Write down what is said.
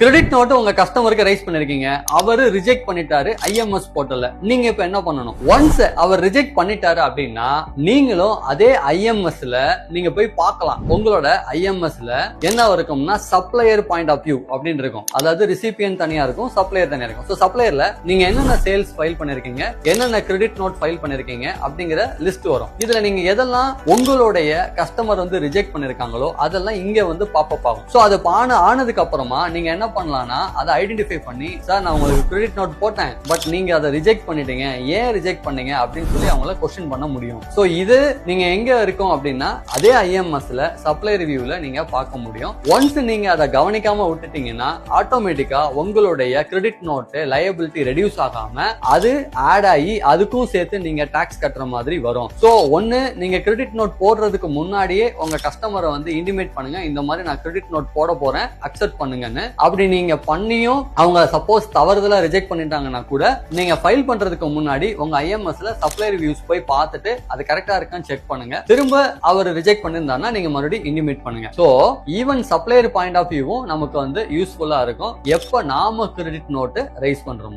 Credit note உங்க கஸ்டமருக்கு rice பண்ணிருக்கீங்க, அவரு ரிஜெக்ட் பண்ணிட்டாரு ஐஎம்எஸ் போர்ட்டல்ல. நீங்க இப்ப என்ன பண்ணணும்? ஒன்ஸ் அவர் ரிஜெக்ட் பண்ணிட்டாரு அப்படின்னா நீங்களும் அதே ஐஎம்எஸ்ல நீங்க போய் பார்க்கலாம். உங்களோட ஐஎம்எஸ்ல என்ன இருக்கும்னா சப்ளையர் பாயிண்ட் ஆஃப் வியூ அப்படின்னு இருக்கும். அதாவது ரிசிபியன்ட் தனியா இருக்கும், சப்ளையர் தனியா இருக்கும். சோ சப்ளையர்ல நீங்க என்னென்ன சேல்ஸ் ஃபைல் பண்ணிருக்கீங்க, என்னென்ன கிரெடிட் நோட் ஃபைல் பண்ணிருக்கீங்க அப்படிங்கிற லிஸ்ட் வரும். இதுல நீங்க எதெல்லாம் உங்களுடைய கஸ்டமர் வந்து ரிஜெக்ட் பண்ணிருக்காங்களோ அதெல்லாம் இங்க வந்து பாப்பப் ஆகும். சோ அது ஆனதுக்கு அப்புறமா நீங்க என்ன பண்ணலாம்னா அதை ஐடென்டிஃபை பண்ணி, சார் நான் உங்களுக்கு கிரெடிட் நோட் போட்டேன், பட் நீங்க அதை ரிஜெக்ட் பண்ணிட்டீங்க, ஏன் ரிஜெக்ட் பண்ணீங்க அப்படின்னு சொல்லி அவங்கள क्वेश्चन பண்ண முடியும். சோ இது நீங்க எங்க இருக்கும் அப்படின்னா அதே ஐஎம்எஸ்ல சப்ளை ரிவ்யூல நீங்க பார்க்க முடியும். ஒன்ஸ் நீங்க அதை கவனிக்காம விட்டுட்டீங்கன்னா ஆட்டோமேட்டிக்கா உங்களுடைய கிரெடிட் நோட் லயபிலிட்டி ரெடியூஸ் ஆகாம அது ஆட் ஆகி அதுக்கும் சேர்த்து நீங்க டாக்ஸ் கட்டுற மாதிரி வரும். சோ ஒன்னு நீங்க கிரெடிட் நோட் போடுறதுக்கு முன்னாடியே உங்க கஸ்டமரை வந்து இன்டிமேட் பண்ணுங்க, இந்த மாதிரி நான் கிரெடிட் நோட் போட போறேன், அக்செப்ட் பண்ணுங்கன்னு. அப்படி நீங்க பண்ணியும் அவங்க சப்போஸ் தவறுதலா ரிஜெக்ட் பண்ணிட்டாங்கன்னா கூட நீங்க ஃபைல் பண்றதுக்கு முன்னாடி உங்க ஐஎம்எஸ்ல சப்ளை ரிவ்யூஸ் போய் பார்த்துட்டு அது கரெக்டா இருக்கான்னு செக் பண்ணுங்க. திரும்ப அவர் ரிஜெக்ட் பண்ணிருந்தாருன்னா நீங்க மறுபடியும் இன்டிமேட் பண்ணுங்க. So even supplier point of வியூவும் நமக்கு வந்து யூஸ்ஃபுல்லா இருக்கும் எப்ப நாம கிரெடிட் நோட் ரைஸ் பண்றோம்.